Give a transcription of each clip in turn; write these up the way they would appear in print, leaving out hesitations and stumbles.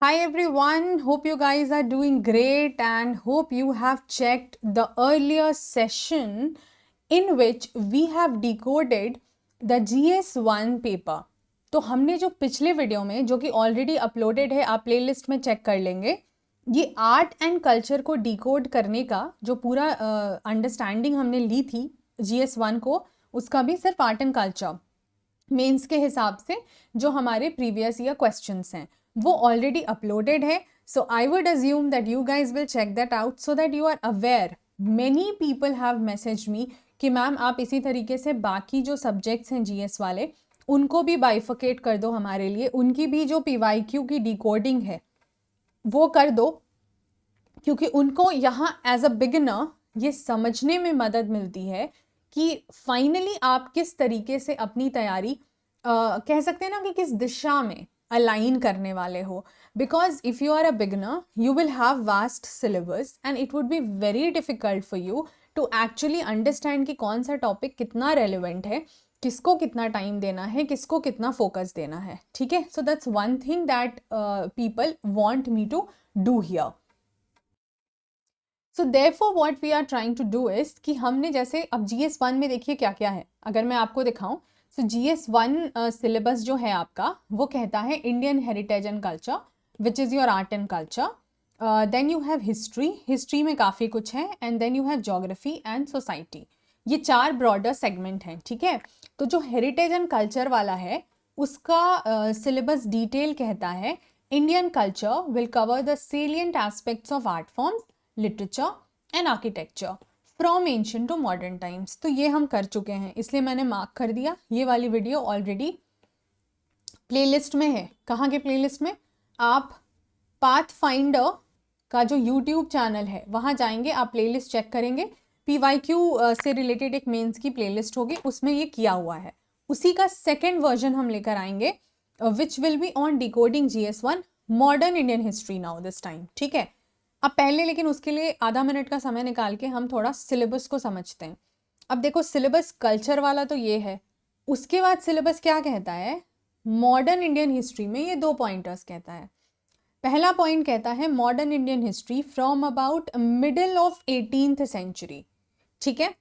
Hi everyone, hope you guys are doing great and hope you have checked the earlier session in which we have decoded the GS1 paper. तो हमने जो पिछले video में जो कि already uploaded है, आप प्लेलिस्ट में चेक कर लेंगे, ये आर्ट एंड कल्चर को डिकोड करने का जो पूरा अंडरस्टैंडिंग हमने ली थी GS1 को, उसका भी सिर्फ आर्ट एंड कल्चर मेंस के हिसाब से जो हमारे प्रीवियस ईयर क्वेश्चंस हैं वो ऑलरेडी अपलोडेड है. So I would assume that you guys will check that out so that you are aware. Many people have message me कि मैम आप इसी तरीके से बाकी जो सब्जेक्ट्स हैं जीएस वाले उनको भी बाइफिकेट कर दो हमारे लिए, उनकी भी जो पीवाईक्यू की डिकोडिंग है वो कर दो, क्योंकि उनको यहाँ एज अ बिगिनर ये समझने में मदद मिलती है कि फाइनली आप किस तरीके से अपनी तैयारी कह सकते हैं ना कि किस दिशा में अलाइन करने वाले हो. Because if you are a beginner you will have vast syllabus and it would be very difficult for you to actually understand कि कौन सा टॉपिक कितना रेलिवेंट है, किसको कितना टाइम देना है, किसको कितना फोकस देना है. ठीक है, so that's one thing that people want me to do here. So therefore what we are trying to do is कि हमने जैसे अब GS1 में देखिए क्या क्या है, अगर मैं आपको दिखाऊं. सो GS1 सिलेबस जो है आपका वो कहता है Indian heritage and culture which is your art and culture. Then you have history में काफ़ी कुछ है, and then you have geography and society. ये 4 ब्रॉडर सेगमेंट हैं. ठीक है, तो जो हेरिटेज एंड कल्चर वाला है उसका सिलेबस डिटेल कहता है Indian culture will cover the salient aspects of art forms, literature and architecture from ancient to modern times. तो ये हम कर चुके हैं, इसलिए मैंने मार्क कर दिया. ये वाली वीडियो ऑलरेडी प्लेलिस्ट में है. कहाँ के प्लेलिस्ट में? आप पाथ फाइंडर का जो यूट्यूब चैनल है वहाँ जाएंगे, आप प्लेलिस्ट चेक करेंगे, PYQ से रिलेटेड एक मेंस की प्लेलिस्ट होगी, उसमें ये किया हुआ है. उसी का सेकेंड वर्जन हम लेकर आएंगे which will be on decoding GS1 modern Indian history now this time. ठीक है, अब पहले लेकिन उसके लिए आधा मिनट का समय निकाल के हम थोड़ा सिलेबस को समझते हैं. अब देखो सिलेबस कल्चर वाला तो ये है, उसके बाद सिलेबस क्या कहता है मॉडर्न इंडियन हिस्ट्री में. ये 2 पॉइंटर्स कहता है. पहला पॉइंट कहता है modern Indian history from about middle of 18th century. ठीक है,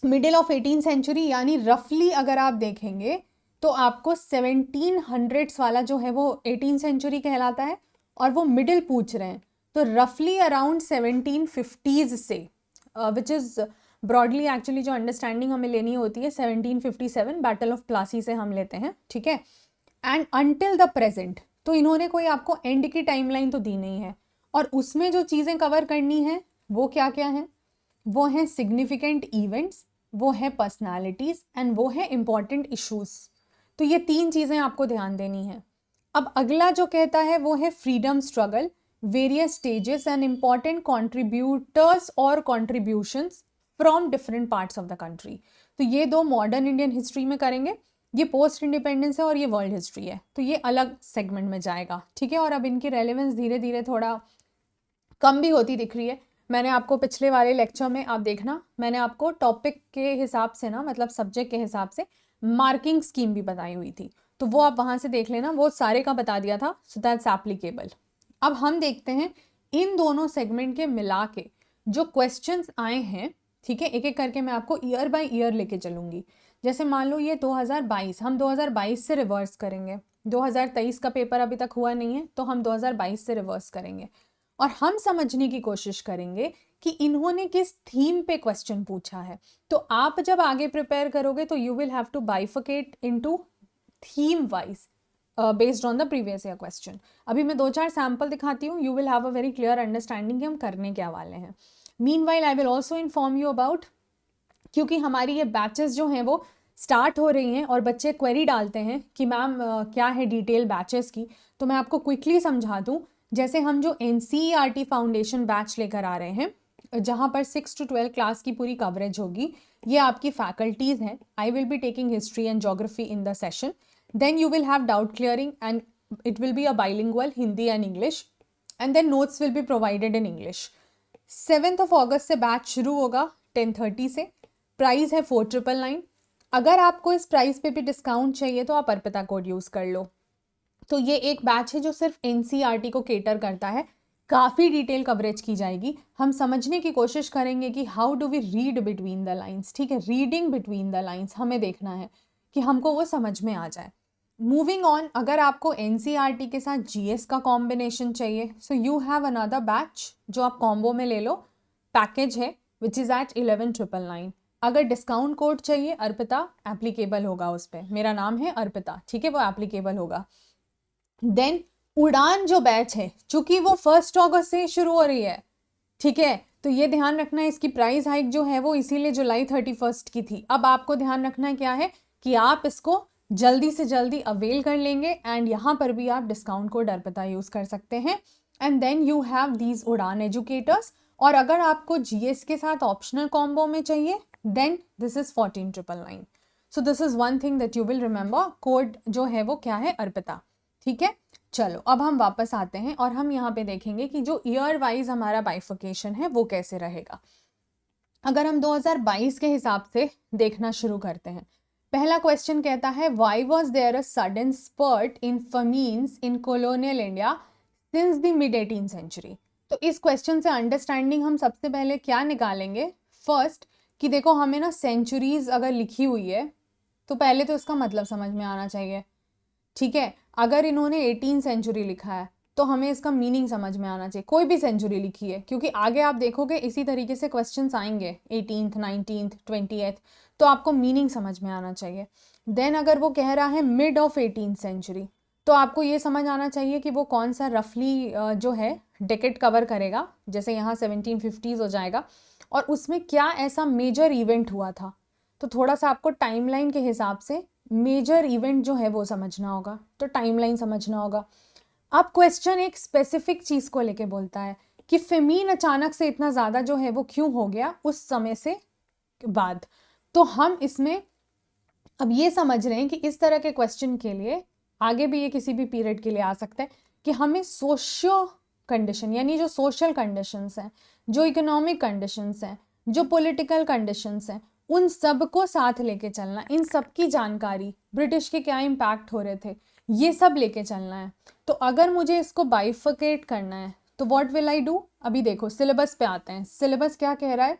मिडिल ऑफ 18th सेंचुरी यानी रफली अगर आप देखेंगे तो आपको 1700s वाला जो है वो 18th सेंचुरी कहलाता है, और वो मिडिल पूछ रहे हैं तो रफली अराउंड 1750s से विच इज़ ब्रॉडली एक्चुअली जो अंडरस्टैंडिंग हमें लेनी होती है 1757 बैटल ऑफ प्लासी से हम लेते हैं. ठीक है, एंड अनटिल द प्रेजेंट. तो इन्होंने कोई आपको एंड की टाइमलाइन तो दी नहीं है, और उसमें जो चीज़ें कवर करनी है वो क्या क्या हैं? वो हैं सिग्निफिकेंट इवेंट्स, वो है पर्सनालिटीज़, एंड वो है इम्पॉर्टेंट इश्यूज. तो ये 3 चीज़ें आपको ध्यान देनी है. अब अगला जो कहता है वो है freedom struggle, various stages and important contributors or contributions from different parts of the country. तो ये 2 मॉडर्न इंडियन हिस्ट्री में करेंगे, ये पोस्ट इंडिपेंडेंस है और ये वर्ल्ड हिस्ट्री है, तो ये अलग सेगमेंट में जाएगा. ठीक है, और अब इनकी रेलेवेंस धीरे धीरे थोड़ा कम भी होती दिख रही है. मैंने आपको पिछले वाले लेक्चर में आप देखना, मैंने आपको टॉपिक के हिसाब से ना, मतलब सब्जेक्ट के हिसाब से मार्किंग स्कीम भी बताई हुई थी, तो वो आप वहाँ से देख लेना, वो सारे का बता दिया था. So that's applicable. अब हम देखते हैं इन दोनों सेगमेंट के मिला के जो क्वेश्चंस आए हैं. ठीक है, एक एक करके मैं आपको ईयर बाय ईयर लेके चलूंगी. जैसे मान लो ये 2022, हम 2022 से रिवर्स करेंगे. 2023 का पेपर अभी तक हुआ नहीं है तो हम 2022 से रिवर्स करेंगे, और हम समझने की कोशिश करेंगे कि इन्होंने किस थीम पे क्वेश्चन पूछा है. तो आप जब आगे प्रिपेयर करोगे तो you will have to bifurcate into theme wise based on the previous year question. अभी मैं 2-4 सैम्पल दिखाती हूँ, you will have a very clear understanding कि हम करने क्या वाले हैं. Meanwhile I will also inform you about, क्योंकि हमारी ये बैचेस जो हैं वो स्टार्ट हो रही हैं और बच्चे क्वेरी डालते हैं कि मैम क्या है डिटेल बैचेस की. तो मैं आपको क्विकली समझा दूँ. जैसे हम जो NCERT फाउंडेशन बैच लेकर आ रहे हैं जहाँ पर 6 to 12 क्लास की पूरी कवरेज होगी, ये आपकी फैकल्टीज़ हैं. I will be taking history and geography in the session. Then you will have doubt clearing and it will be a bilingual Hindi and English, and then notes will be provided in English. 7th of August से batch शुरू होगा 10:30 से. Price है 4999. अगर आपको इस price पे भी डिस्काउंट चाहिए तो आप अर्पिता कोड यूज़ कर लो. तो ये एक बैच है जो सिर्फ एनसीईआरटी को केटर करता है। काफ़ी डिटेल कवरेज की जाएगी। हम समझने की कोशिश करेंगे कि how do we read between the lines, ठीक है, रीडिंग बिटवीन द लाइंस हमें देखना है कि हमको वो समझ में आ जाए। मूविंग ऑन, अगर आपको एनसीईआरटी के साथ जीएस का कॉम्बिनेशन चाहिए, so you have another batch जो आप कॉम्बो में ले लो, पैकेज है विच इज़ एट 11,999। अगर डिस्काउंट कोड चाहिए अर्पिता, एप्लीकेबल होगा उस पर, मेरा नाम है अर्पिता, ठीक है, वो एप्लीकेबल होगा। देन उड़ान जो बैच है, चूंकि वो 1 अगस्त से शुरू हो रही है, ठीक है, तो ये ध्यान रखना है इसकी प्राइस हाइक जो है वो इसीलिए जुलाई 31 की थी। अब आपको ध्यान रखना है क्या है कि आप इसको जल्दी से जल्दी अवेल कर लेंगे, एंड यहाँ पर भी आप डिस्काउंट कोड अर्पिता यूज कर सकते हैं। And then you have these Udaan educators. और अगर आपको जीएस के साथ ऑप्शनल कॉम्बो में चाहिए then this is 14,999। So this is one thing that you will remember, code जो है वो क्या है, अर्पिता, ठीक है। चलो अब हम वापस आते हैं और हम यहाँ पे देखेंगे कि जो ईयर वाइज हमारा बाइफिकेशन है वो कैसे रहेगा। अगर हम 2022 के हिसाब से देखना शुरू करते हैं, पहला क्वेश्चन कहता है why was there a sudden spurt in famines in colonial India since the mid 18th century. तो इस क्वेश्चन से अंडरस्टैंडिंग हम सबसे पहले क्या निकालेंगे, फर्स्ट कि देखो हमें ना सेंचुरीज अगर लिखी हुई है तो पहले तो इसका मतलब समझ में आना चाहिए, ठीक है। अगर इन्होंने 18th सेंचुरी लिखा है तो हमें इसका मीनिंग समझ में आना चाहिए, कोई भी सेंचुरी लिखी है, क्योंकि आगे आप देखोगे इसी तरीके से क्वेश्चंस आएंगे 18th 19th 20th, तो आपको मीनिंग समझ में आना चाहिए। देन अगर वो कह रहा है मिड ऑफ 18th सेंचुरी तो आपको ये समझ आना चाहिए कि वो कौन सा रफली जो है डेकेड कवर करेगा, जैसे यहाँ 1750s हो जाएगा, और उसमें क्या ऐसा मेजर इवेंट हुआ था। तो थोड़ा सा आपको टाइमलाइन के हिसाब से मेजर इवेंट जो है वो समझना होगा, तो टाइमलाइन समझना होगा। अब क्वेश्चन एक स्पेसिफिक चीज को लेके बोलता है कि फेमीन अचानक से इतना ज्यादा जो है वो क्यों हो गया उस समय से बाद। तो हम इसमें अब ये समझ रहे हैं कि इस तरह के क्वेश्चन के लिए आगे भी ये किसी भी पीरियड के लिए आ सकता है कि हमें सोशियो कंडीशन, यानी जो सोशल कंडीशंस हैं, जो इकोनॉमिक कंडीशंस हैं, जो पॉलिटिकल कंडीशंस हैं, उन सब को साथ लेके चलना, इन सब की जानकारी, ब्रिटिश के क्या इम्पैक्ट हो रहे थे, ये सब लेके चलना है। तो अगर मुझे इसको बाइफिकेट करना है तो व्हाट विल आई डू। अभी देखो सिलेबस पे आते हैं, सिलेबस क्या कह रहा है।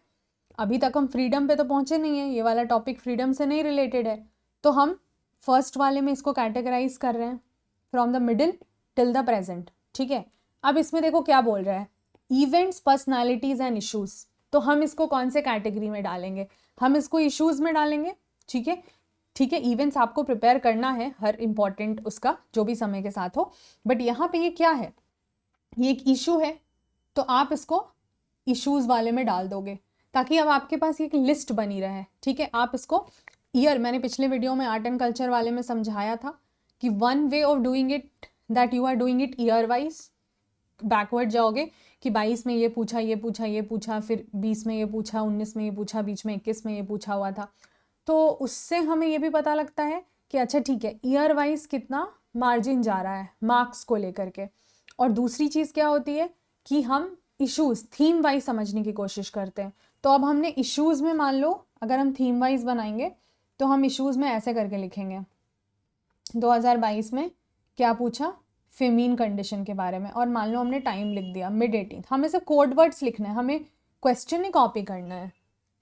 अभी तक हम फ्रीडम पे तो पहुंचे नहीं है, ये वाला टॉपिक फ्रीडम से नहीं रिलेटेड है, तो हम फर्स्ट वाले में इसको कैटेगराइज कर रहे हैं from the middle till the present, ठीक है। अब इसमें देखो क्या बोल रहा है, इवेंट्स, पर्सनालिटीज एंड इश्यूज। तो हम इसको कौन से कैटेगरी में डालेंगे, हम इसको इश्यूज में डालेंगे, ठीक है, ठीक है। इवेंट्स आपको प्रिपेयर करना है हर इंपॉर्टेंट उसका जो भी समय के साथ हो, बट यहाँ पे ये क्या है, ये एक इशू है, तो आप इसको इश्यूज वाले में डाल दोगे ताकि अब आपके पास एक लिस्ट बनी रहे, ठीक है। आप इसको ईयर, मैंने पिछले वीडियो में आर्ट एंड कल्चर वाले में समझाया था कि one way of doing it that you are doing it year wise, backward जाओगे कि 22 में ये पूछा, ये पूछा, ये पूछा, फिर 20 में ये पूछा, 19 में ये पूछा, बीच में 21 में ये पूछा हुआ था, तो उससे हमें ये भी पता लगता है कि अच्छा ठीक है ईयर वाइज कितना मार्जिन जा रहा है मार्क्स को लेकर के। और दूसरी चीज़ क्या होती है कि हम इश्यूज थीम वाइज समझने की कोशिश करते हैं। तो अब हमने इश्यूज में, मान लो अगर हम थीम वाइज बनाएंगे तो हम इश्यूज में ऐसे करके लिखेंगे, 2022 में क्या पूछा, फेमीन कंडीशन के बारे में, और मान लो हमने टाइम लिख दिया मिड 18th। हमें सिर्फ कोड वर्ड्स लिखना है, हमें क्वेश्चन नहीं कॉपी करना है,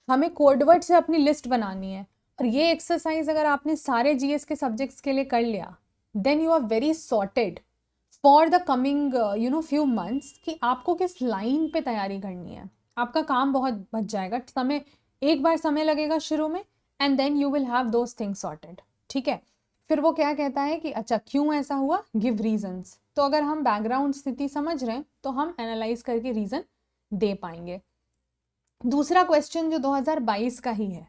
हमें कोड वर्ड से अपनी लिस्ट बनानी है। और ये एक्सरसाइज अगर आपने सारे जीएस के सब्जेक्ट्स के लिए कर लिया then you are very sorted for the coming few months कि आपको किस लाइन पे तैयारी करनी है। आपका काम बहुत बच जाएगा, समय एक बार समय लगेगा शुरू में, and then you will have those things sorted, ठीक है। फिर वो क्या कहता है कि अच्छा क्यों ऐसा हुआ, गिव रीजंस। तो अगर हम बैकग्राउंड स्थिति समझ रहे हैं तो हम एनालाइज करके रीजन दे पाएंगे। दूसरा क्वेश्चन जो 2022 का ही है,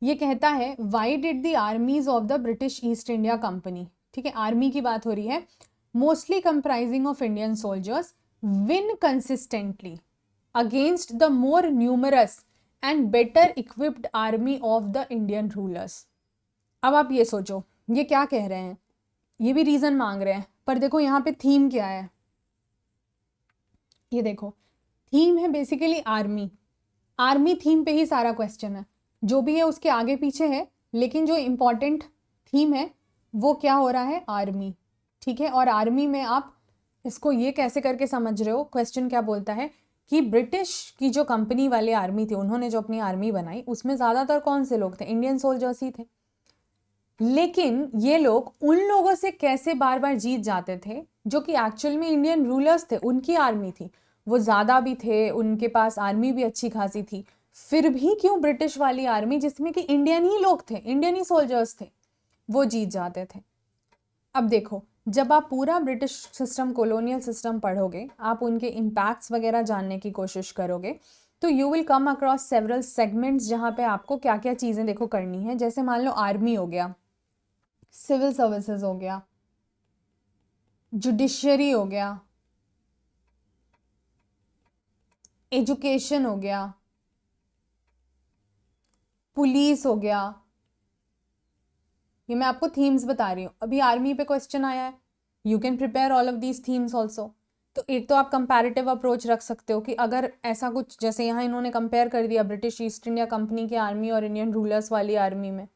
ये कहता है why did the armies of the British east India company, ठीक है, आर्मी की बात हो रही है, mostly comprising of Indian soldiers, win consistently against the more numerous and better equipped army of the Indian rulers. अब आप ये सोचो ये क्या कह रहे हैं, ये भी रीजन मांग रहे हैं, पर देखो यहाँ पे थीम क्या है, ये देखो थीम है बेसिकली आर्मी, आर्मी थीम पे ही सारा क्वेश्चन है, जो भी है उसके आगे पीछे है, लेकिन जो इम्पोर्टेंट थीम है वो क्या हो रहा है, आर्मी, ठीक है। और आर्मी में आप इसको ये कैसे करके समझ रहे हो, क्वेश्चन क्या बोलता है कि ब्रिटिश की जो कंपनी वाली आर्मी थी, उन्होंने जो अपनी आर्मी बनाई, उसमें ज़्यादातर कौन से लोग थे? इंडियन सोल्जर्स ही थे। लेकिन ये लोग उन लोगों से कैसे बार बार जीत जाते थे जो कि एक्चुअल में इंडियन रूलर्स थे, उनकी आर्मी थी, वो ज़्यादा भी थे, उनके पास आर्मी भी अच्छी खासी थी, फिर भी क्यों ब्रिटिश वाली आर्मी, जिसमें कि इंडियन ही लोग थे, इंडियन ही सोल्जर्स थे, वो जीत जाते थे? अब देखो, जब आप पूरा ब्रिटिश सिस्टम, कॉलोनियल सिस्टम पढ़ोगे, आप उनके इम्पैक्ट्स वगैरह जानने की कोशिश करोगे, तो you will come across several segments जहाँ पे आपको क्या क्या चीज़ें देखो करनी है। जैसे मान लो आर्मी हो गया, सिविल सर्विसेज हो गया, जुडिशरी हो गया, एजुकेशन हो गया, पुलिस हो गया। ये मैं आपको थीम्स बता रही हूँ। अभी आर्मी पे क्वेश्चन आया है, you can prepare all of these themes also. तो एक तो आप कंपैरेटिव अप्रोच रख सकते हो कि अगर ऐसा कुछ, जैसे यहाँ इन्होंने कंपेयर कर दिया ब्रिटिश ईस्ट इंडिया कंपनी की आर्मी और इंडियन रूलर्स वाली आर्मी में,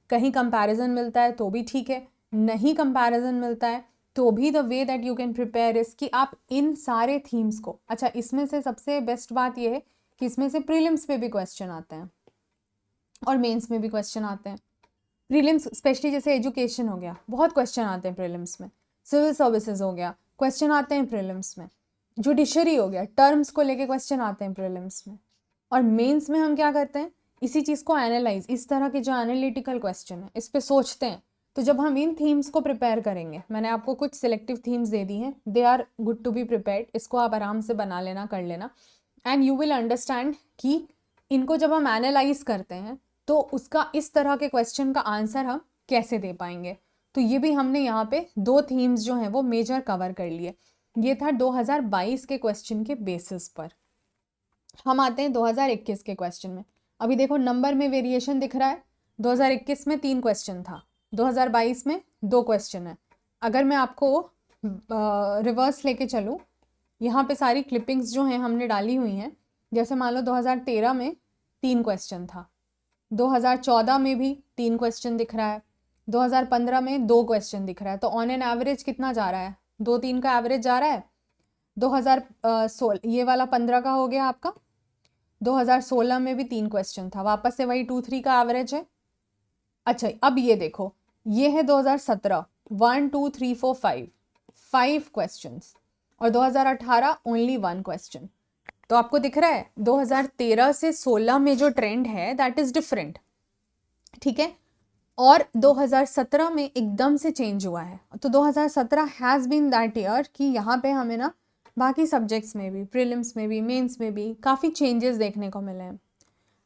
कहीं कंपैरिजन मिलता है तो भी ठीक है, नहीं कंपैरिजन मिलता है तो भी the way that you can prepare is कि आप इन सारे थीम्स को, अच्छा इसमें से सबसे बेस्ट बात यह है कि इसमें से प्रीलिम्स पे भी क्वेश्चन आते हैं और मेंस में भी क्वेश्चन आते हैं। प्रीलिम्स स्पेशली जैसे एजुकेशन हो गया, बहुत क्वेश्चन आते हैं प्रीलिम्स में, सिविल सर्विसेज हो गया, क्वेश्चन आते हैं प्रीलिम्स में, जुडिशरी हो गया, टर्म्स को लेके क्वेश्चन आते हैं प्रीलिम्स में। और मेंस में हम क्या करते हैं, इसी चीज़ को एनालाइज, इस तरह के जो एनालिटिकल क्वेश्चन है इस पे सोचते हैं। तो जब हम इन थीम्स को प्रिपेयर करेंगे, मैंने आपको कुछ सिलेक्टिव थीम्स दे दी हैं, they are good to be prepared, इसको आप आराम से बना लेना, कर लेना, एंड यू विल अंडरस्टैंड कि इनको जब हम एनालाइज करते हैं तो उसका इस तरह के क्वेश्चन का आंसर हम कैसे दे पाएंगे। तो ये भी हमने यहाँ पे दो थीम्स जो हैं वो मेजर कवर कर लिए। ये था 2022 के क्वेश्चन के बेसिस पर। हम आते हैं 2021 के क्वेश्चन में। अभी देखो नंबर में वेरिएशन दिख रहा है, 2021 में 3 क्वेश्चन था, 2022 में 2 क्वेश्चन है। अगर मैं आपको रिवर्स लेके चलूँ, यहाँ पे सारी क्लिपिंग्स जो हैं हमने डाली हुई हैं। जैसे मान लो 2013 में 3 क्वेश्चन था, 2014 में भी 3 क्वेश्चन दिख रहा है, 2015 में 2 क्वेश्चन दिख रहा है। तो ऑन एन एवरेज कितना जा रहा है, 2-3 का एवरेज जा रहा है। 2016 ये वाला 15 का हो गया आपका, 2016 में भी 3 क्वेश्चन था, वापस से वही 2-3 का एवरेज है। अच्छा अब ये देखो, ये है 2017, 1 2 3 4 5 क्वेश्चंस, और 2018 ओनली 1 क्वेश्चन। तो आपको दिख रहा है 2013 से 16 में जो ट्रेंड है दैट इज डिफरेंट, ठीक है। और 2017 में एकदम से चेंज हुआ है। तो 2017 हैज़ बीन दैट ईयर कि यहाँ पे हमें ना बाकी सब्जेक्ट्स में भी, प्रीलिम्स में भी, मेंस में भी काफ़ी चेंजेस देखने को मिले हैं।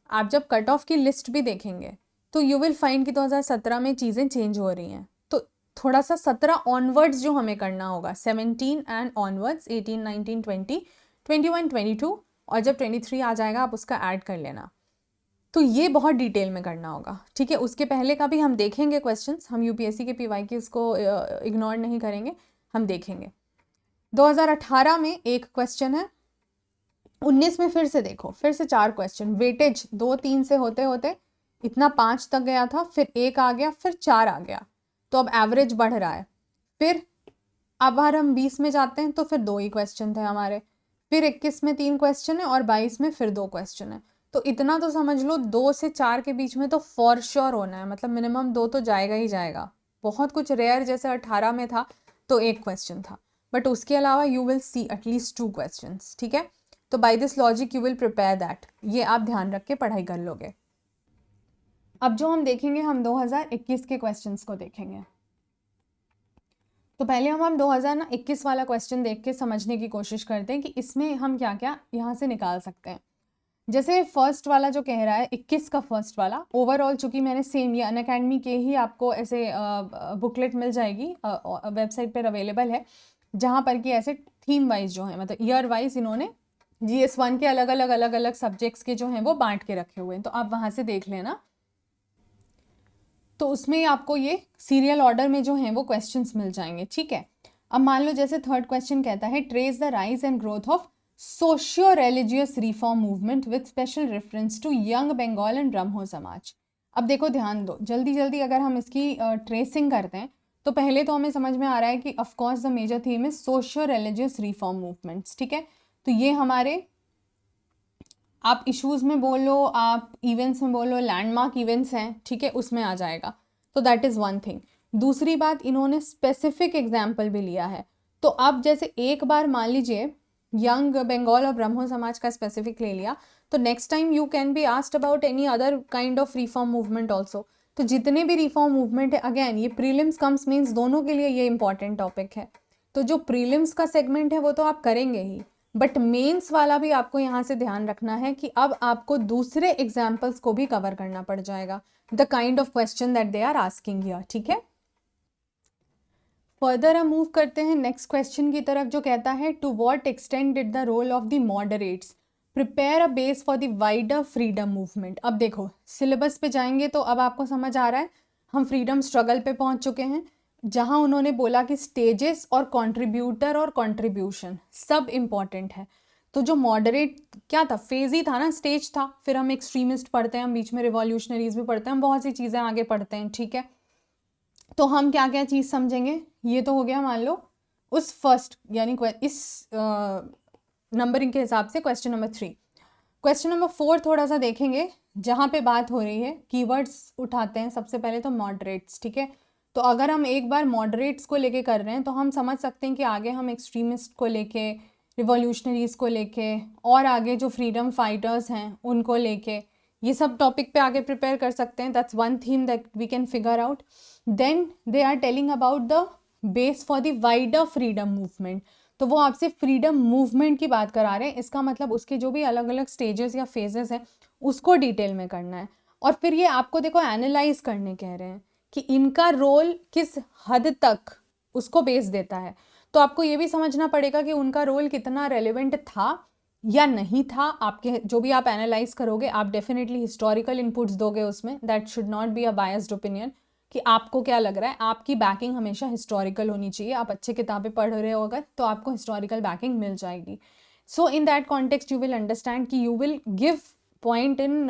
आप जब कट ऑफ की लिस्ट भी देखेंगे तो यू विल फाइंड कि 2017 में चीज़ें चेंज हो रही हैं। तो थोड़ा सा 17 ऑनवर्ड्स जो हमें करना होगा, 17 एंड ऑनवर्ड्स, 18 19 20 21 22, और जब 23 आ जाएगा आप उसका ऐड कर लेना। तो ये बहुत डिटेल में करना होगा, ठीक है। उसके पहले का भी हम देखेंगे क्वेश्चंस, हम यूपीएससी के पीवाईक्यूज को इग्नोर नहीं करेंगे, हम देखेंगे। 2018 में 1 क्वेश्चन है, 19 में फिर से देखो, फिर से 4 क्वेश्चन, वेटेज 2-3 से होते होते इतना 5 तक गया था, फिर 1 आ गया, फिर 4 आ गया, तो अब एवरेज बढ़ रहा है। फिर अब हम 20 में जाते हैं तो फिर 2 ही क्वेश्चन थे हमारे, फिर 21 में 3 क्वेश्चन है, और 22 में फिर 2 क्वेश्चन है। तो इतना तो समझ लो 2 से 4 के बीच में तो फॉर श्योर होना है, मतलब मिनिमम 2 तो जाएगा ही जाएगा। बहुत कुछ रेयर, जैसे 18 में था तो 1 क्वेश्चन था, बट उसके अलावा you will see at least 2 questions, ठीक है। तो by this logic you will prepare that, ये आप ध्यान रख के पढ़ाई कर लोगे। अब जो हम देखेंगे, हम 2021 के क्वेश्चंस को देखेंगे। तो पहले हम 2021 वाला क्वेश्चन देख के समझने की कोशिश करते हैं कि इसमें हम क्या क्या यहाँ से निकाल सकते हैं। जैसे फर्स्ट वाला जो कह रहा है, 21 का फर्स्ट वाला, ओवरऑल चूंकि मैंने सेम ये अनअकैडमी के ही आपको ऐसे बुकलेट मिल जाएगी, वेबसाइट पर अवेलेबल है, जहाँ पर कि ऐसे थीम वाइज जो है, मतलब ईयर वाइज इन्होंने GS1 के अलग अलग सब्जेक्ट्स के जो हैं वो बांट के रखे हुए हैं, तो आप वहाँ से देख लेना। तो उसमें आपको ये सीरियल ऑर्डर में जो हैं वो क्वेश्चंस मिल जाएंगे, ठीक है। अब मान लो जैसे थर्ड क्वेश्चन कहता है, trace the rise and growth of socio religious reform movement with special reference to young Bengal and Brahmo Samaj. अब देखो ध्यान दो, जल्दी जल्दी अगर हम इसकी ट्रेसिंग करते हैं तो पहले तो हमें समझ में आ रहा है कि of course the major theme is social religious reform movements, ठीक है। तो ये हमारे, आप इश्यूज में बोलो, आप इवेंट्स में बोलो, लैंडमार्क इवेंट्स हैं, ठीक है, उसमें आ जाएगा। तो दैट इज़ वन थिंग। दूसरी बात, इन्होंने स्पेसिफिक एग्जाम्पल भी लिया है। तो अब जैसे एक बार मान लीजिए यंग बंगाल और ब्रह्मो समाज का स्पेसिफिक ले लिया, तो next time you can be asked about any other kind of reform movement also. तो जितने भी रिफॉर्म मूवमेंट है, अगेन ये प्रीलिम्स कम्स मीन्स दोनों के लिए ये इंपॉर्टेंट टॉपिक है। तो जो प्रीलिम्स का सेगमेंट है वो तो आप करेंगे ही, बट मेंस वाला भी आपको यहाँ से ध्यान रखना है कि अब आपको दूसरे एग्जाम्पल्स को भी कवर करना पड़ जाएगा, the kind of question that they are asking here, ठीक है। फर्दर हम मूव करते हैं नेक्स्ट क्वेश्चन की तरफ, जो कहता है to what extent did the role of the moderates prepare a base for the wider freedom movement. अब देखो सिलेबस पे जाएंगे तो अब आपको समझ आ रहा है हम फ्रीडम स्ट्रगल पे पहुंच चुके हैं, जहां उन्होंने बोला कि स्टेजेस और कंट्रीब्यूटर और कंट्रीब्यूशन सब इम्पॉर्टेंट है। तो जो मॉडरेट क्या था, फेज ही था ना, स्टेज था, फिर हम एक्सट्रीमिस्ट पढ़ते हैं, हम बीच में रिवॉल्यूशनरीज भी पढ़ते हैं, हम बहुत सी चीज़ें आगे पढ़ते हैं, ठीक है। तो हम क्या क्या चीज़ समझेंगे, ये तो हो गया मान लो उस फर्स्ट यानी इस नंबरिंग के हिसाब से क्वेश्चन नंबर 3। क्वेश्चन नंबर 4 थोड़ा सा देखेंगे, जहाँ पे बात हो रही है कीवर्ड्स उठाते हैं सबसे पहले तो मॉडरेट्स, ठीक है। तो अगर हम एक बार मॉडरेट्स को लेके कर रहे हैं तो हम समझ सकते हैं कि आगे हम एक्सट्रीमिस्ट को लेके, रिवॉल्यूशनरीज को लेके, और आगे जो फ्रीडम फाइटर्स हैं उनको लेके, ये सब टॉपिक पे आगे प्रिपेयर कर सकते हैं। That's one theme that we can figure out. Then they are telling about the base for the wider freedom movement. तो वो आपसे फ्रीडम मूवमेंट की बात करा रहे हैं, इसका मतलब उसके जो भी अलग अलग स्टेजेस या फेजेस हैं उसको डिटेल में करना है। और फिर ये आपको देखो एनालाइज करने कह रहे हैं कि इनका रोल किस हद तक उसको बेस देता है। तो आपको ये भी समझना पड़ेगा कि उनका रोल कितना रेलेवेंट था या नहीं था। आपके जो भी आप एनालाइज करोगे, आप डेफिनेटली हिस्टोरिकल इनपुट्स दोगे उसमें, that should not be a biased opinion कि आपको क्या लग रहा है। आपकी बैकिंग हमेशा हिस्टोरिकल होनी चाहिए। आप अच्छे किताबें पढ़ रहे हो अगर, तो आपको हिस्टोरिकल बैकिंग मिल जाएगी। So in that context you will understand कि you will give point in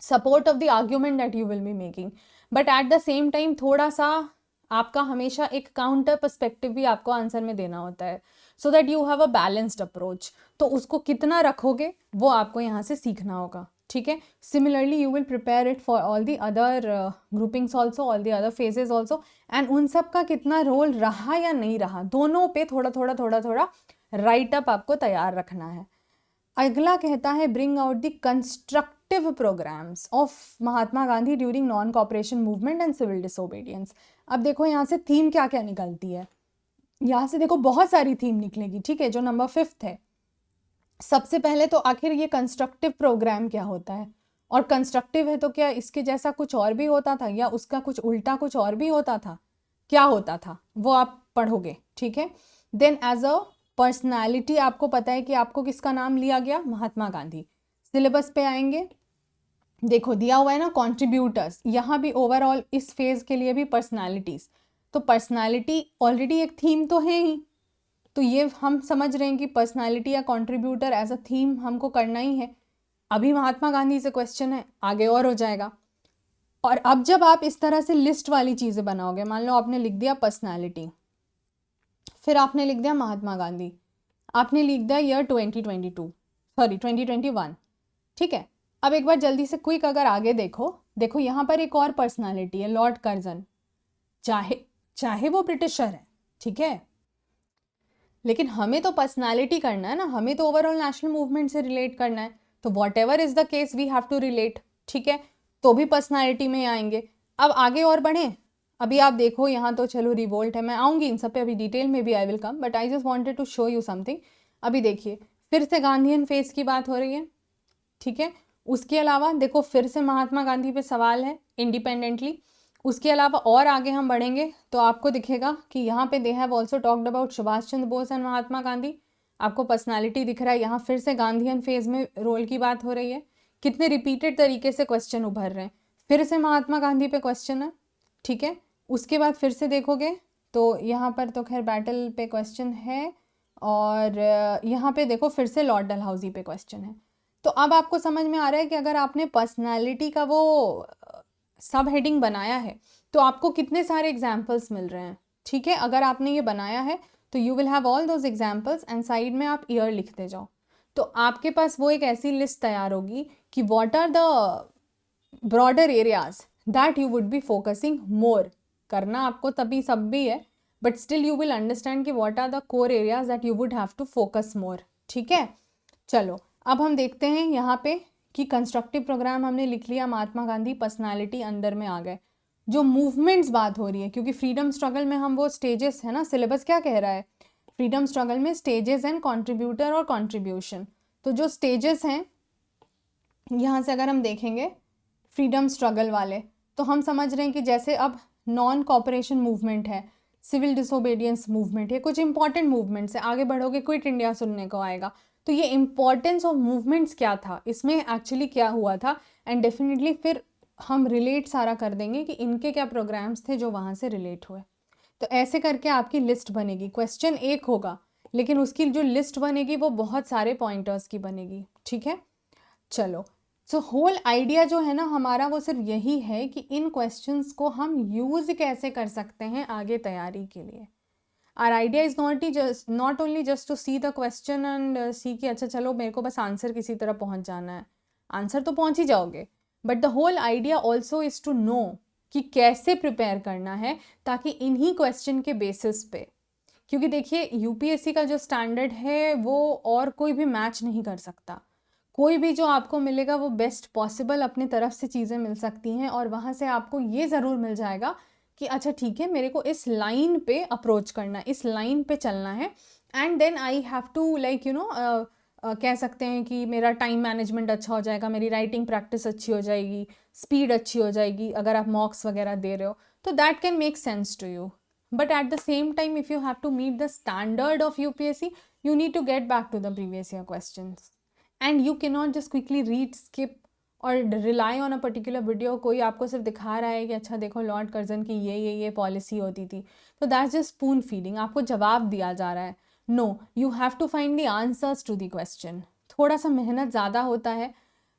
support of the argument that you will be making, but at the same time थोड़ा सा आपका हमेशा एक काउंटर पर्सपेक्टिव भी आपको आंसर में देना होता है, सो that you have a balanced approach. तो उसको कितना रखोगे वो आपको यहाँ से सीखना होगा, ठीक है। Similarly you will prepare it for all the other groupings also, all the other phases also, and उन सब का कितना रोल रहा या नहीं रहा, दोनों पे थोड़ा थोड़ा राइट अप आपको तैयार रखना है। अगला कहता है bring out the constructive programmes of Mahatma Gandhi during non cooperation movement and civil disobedience. अब देखो यहाँ से थीम क्या क्या निकलती है, यहाँ से देखो बहुत सारी थीम निकलेगी, ठीक है। जो नंबर 5 है, सबसे पहले तो आखिर ये कंस्ट्रक्टिव प्रोग्राम क्या होता है, और कंस्ट्रक्टिव है तो क्या इसके जैसा कुछ और भी होता था या उसका कुछ उल्टा कुछ और भी होता था, क्या होता था वो आप पढ़ोगे, ठीक है। देन एज अ पर्सनालिटी आपको पता है कि आपको किसका नाम लिया गया, महात्मा गांधी। सिलेबस पे आएंगे, देखो दिया हुआ है ना कंट्रीब्यूटर्स, यहाँ भी ओवरऑल इस फेज के लिए भी पर्सनालिटीज। तो पर्सनालिटी ऑलरेडी एक थीम तो है ही, तो ये हम समझ रहे हैं कि पर्सनालिटी या कंट्रीब्यूटर एज अ थीम हमको करना ही है। अभी महात्मा गांधी से क्वेश्चन है, आगे और हो जाएगा। और अब जब आप इस तरह से लिस्ट वाली चीज़ें बनाओगे, मान लो आपने लिख दिया पर्सनालिटी, फिर आपने लिख दिया महात्मा गांधी, आपने लिख दिया ईयर 2021, ठीक है। अब एक बार जल्दी से क्विक अगर आगे देखो यहाँ पर एक और पर्सनालिटी है, लॉर्ड कर्जन। चाहे वो ब्रिटिशर है, ठीक है, लेकिन हमें तो पर्सनालिटी करना है ना, हमें तो ओवरऑल नेशनल मूवमेंट से रिलेट करना है। तो whatever is the case we have to relate, ठीक है। तो भी पर्सनालिटी में आएंगे। अब आगे और बढ़े, अभी आप देखो यहाँ तो चलो रिवोल्ट है, मैं आऊँगी इन सब पे अभी डिटेल में भी, I will come, but I just wanted to show you something. अभी देखिए फिर से गांधीयन फेज की बात हो रही है, ठीक है। उसके अलावा देखो फिर से महात्मा गांधी पे सवाल है इंडिपेंडेंटली। उसके अलावा और आगे हम बढ़ेंगे तो आपको दिखेगा कि यहाँ पे they have also talked about Subhash Chandra Bose and Mahatma Gandhi. आपको पर्सनालिटी दिख रहा है, यहाँ फिर से गांधीयन फेज में रोल की बात हो रही है। कितने रिपीटेड तरीके से क्वेश्चन उभर रहे हैं, फिर से महात्मा गांधी पे क्वेश्चन है, ठीक है। उसके बाद फिर से देखोगे तो यहाँ पर तो खैर बैटल पे क्वेश्चन है, और यहाँ पे देखो फिर से लॉर्ड डलहौजी पे क्वेश्चन है। तो अब आपको समझ में आ रहा है कि अगर आपने पर्सनालिटी का वो सब हेडिंग बनाया है तो आपको कितने सारे एग्जाम्पल्स मिल रहे हैं, ठीक है। अगर आपने ये बनाया है तो you will have all those examples and side में आप ईयर लिखते जाओ। तो आपके पास वो एक ऐसी लिस्ट तैयार होगी कि what are the broader areas that you would be focusing more. करना आपको तभी सब भी है, but still you will understand कि what are the core areas that you would have to focus more, ठीक है। चलो अब हम देखते हैं यहाँ पे कि कंस्ट्रक्टिव प्रोग्राम हमने लिख लिया, महात्मा गांधी पर्सनालिटी अंदर में आ गए। जो मूवमेंट्स बात हो रही है, क्योंकि फ्रीडम स्ट्रगल में हम वो स्टेजेस है ना, सिलेबस क्या कह रहा है, फ्रीडम स्ट्रगल में स्टेजेस एंड कंट्रीब्यूटर और कंट्रीब्यूशन। तो जो स्टेजेस हैं यहाँ से अगर हम देखेंगे फ्रीडम स्ट्रगल वाले, तो हम समझ रहे हैं कि जैसे अब नॉन कॉपरेशन मूवमेंट है, सिविल डिसोबीडियंस मूवमेंट है, कुछ इंपॉर्टेंट मूवमेंट्स है। आगे बढ़ोगे क्विट इंडिया सुनने को आएगा। तो ये इंपॉर्टेंस ऑफ मूवमेंट्स क्या था, इसमें एक्चुअली क्या हुआ था, एंड डेफिनेटली फिर हम रिलेट सारा कर देंगे कि इनके क्या प्रोग्राम्स थे जो वहाँ से रिलेट हुए। तो ऐसे करके आपकी लिस्ट बनेगी। क्वेश्चन एक होगा लेकिन उसकी जो लिस्ट बनेगी वो बहुत सारे पॉइंटर्स की बनेगी, ठीक है। चलो, सो होल आइडिया जो है ना हमारा वो सिर्फ यही है कि इन क्वेश्चंस को हम यूज़ कैसे कर सकते हैं आगे तैयारी के लिए। Our idea is not only just to see the question and see कि अच्छा चलो मेरे को बस आंसर किसी तरह पहुंच जाना है। आंसर तो पहुंच ही जाओगे, but the whole idea also is to know कि कैसे प्रिपेयर करना है, ताकि इन्हीं क्वेश्चन के बेसिस पे, क्योंकि देखिए यूपीएससी का जो स्टैंडर्ड है वो और कोई भी मैच नहीं कर सकता। कोई भी जो आपको मिलेगा वो बेस्ट पॉसिबल अपनी तरफ से चीज़ें मिल सकती हैं, और वहाँ से आपको ये ज़रूर मिल जाएगा कि अच्छा ठीक है मेरे को इस लाइन पे अप्रोच करना है, इस लाइन पे चलना है, and then I have to like you know कह सकते हैं कि मेरा टाइम मैनेजमेंट अच्छा हो जाएगा, मेरी राइटिंग प्रैक्टिस अच्छी हो जाएगी, स्पीड अच्छी हो जाएगी अगर आप मॉक्स वगैरह दे रहे हो, तो that can make sense to you. But at the same time, if you have to meet the standard of UPSC, you need to get back to the previous year questions. And you cannot just quickly read, skip or rely on a particular video. कोई आपको सिर्फ दिखा रहा है कि अच्छा देखो Lord Curzon की ये पॉलिसी होती थी, तो that's just spoon feeding, आपको जवाब दिया जा रहा है। No, you have to find the answers to the question. थोड़ा सा मेहनत ज़्यादा होता है,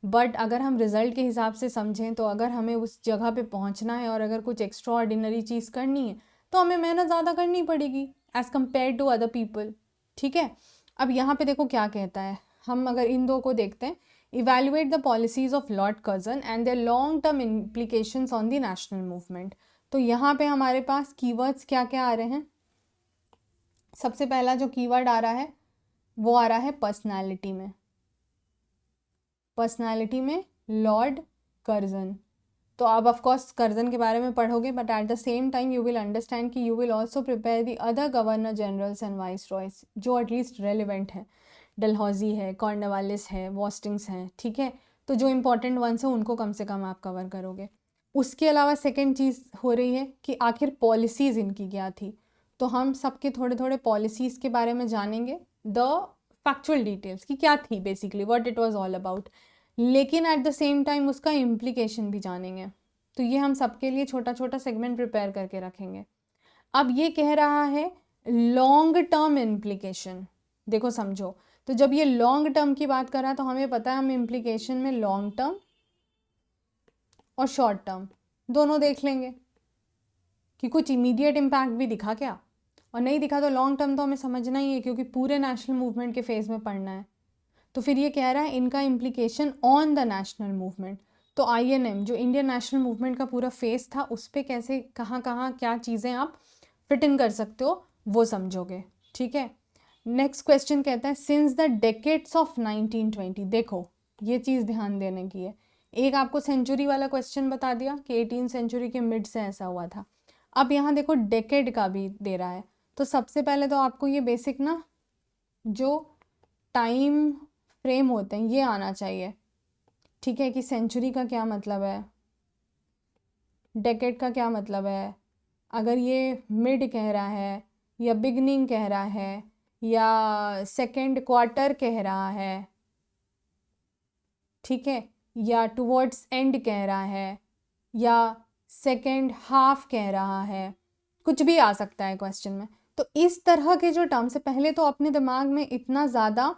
बट अगर हम रिज़ल्ट के हिसाब से समझें तो अगर हमें उस जगह पे पहुंचना है और अगर कुछ एक्स्ट्रा ऑर्डिनरी चीज़ करनी है तो हमें मेहनत ज़्यादा करनी पड़ेगी as compared to other people, ठीक है। अब यहाँ पे देखो क्या कहता है, हम अगर इन दो को देखते हैं, evaluate the policies of Lord Curzon and their long term implications on the national movement. तो यहाँ पे हमारे पास कीवर्ड्स क्या क्या आ रहे हैं। सबसे पहला जो कीवर्ड आ रहा है वो आ रहा है पर्सनैलिटी में, पर्सनैलिटी में लॉर्ड कर्जन। तो आप ऑफकोर्स कर्जन के बारे में पढ़ोगे, but at the same time you will understand कि you will also prepare the other governor generals and viceroys जो एटलीस्ट रेलिवेंट हैं। डलहौजी है, कॉर्नवालिस है, वॉस्टिंग्स हैं, ठीक है। तो जो इंपॉर्टेंट वंस हैं उनको कम से कम आप कवर करोगे। उसके अलावा सेकेंड चीज़ हो रही है कि आखिर पॉलिसीज़ इनकी क्या थी, तो हम सबके थोड़े थोड़े पॉलिसीज़ के बारे में जानेंगे, द फैक्चुअल डिटेल्स की क्या थी basically, what it was all about, लेकिन एट द सेम टाइम उसका इम्प्लीकेशन भी जानेंगे। तो ये हम सबके लिए छोटा छोटा सेगमेंट प्रिपेयर करके रखेंगे। अब ये कह रहा है लॉन्ग टर्म इम्प्लीकेशन, देखो समझो, तो जब ये लॉन्ग टर्म की बात कर रहा है तो हमें पता है हम इम्प्लीकेशन में लॉन्ग टर्म और शॉर्ट टर्म दोनों देख लेंगे कि कुछ इमीडिएट इम्पैक्ट भी दिखा क्या, और नहीं दिखा तो लॉन्ग टर्म तो हमें समझना ही है क्योंकि पूरे नेशनल मूवमेंट के फेज में पढ़ना है। तो फिर ये कह रहा है इनका implication on the national movement. तो INM जो इंडियन नेशनल मूवमेंट का पूरा फेस था उस पर कैसे कहाँ कहाँ क्या चीज़ें आप फिट इन कर सकते हो वो समझोगे, ठीक है। नेक्स्ट क्वेश्चन कहता है सिंस द डेकेड्स ऑफ 1920। देखो ये चीज़ ध्यान देने की है, एक आपको सेंचुरी वाला क्वेश्चन बता दिया कि 18वीं सेंचुरी के मिड से ऐसा हुआ था। अब यहाँ देखो डेकेड का भी दे रहा है, तो सबसे पहले तो आपको ये बेसिक ना जो टाइम फ्रेम होते हैं ये आना चाहिए, ठीक है, कि सेंचुरी का क्या मतलब है, डेकेड का क्या मतलब है, अगर ये मिड कह रहा है या बिगनिंग कह रहा है या सेकेंड क्वार्टर कह रहा है, ठीक है, या टुवर्ड्स एंड कह रहा है या सेकेंड हाफ कह रहा है, कुछ भी आ सकता है क्वेश्चन में। तो इस तरह के जो टर्म से पहले तो अपने दिमाग में इतना ज़्यादा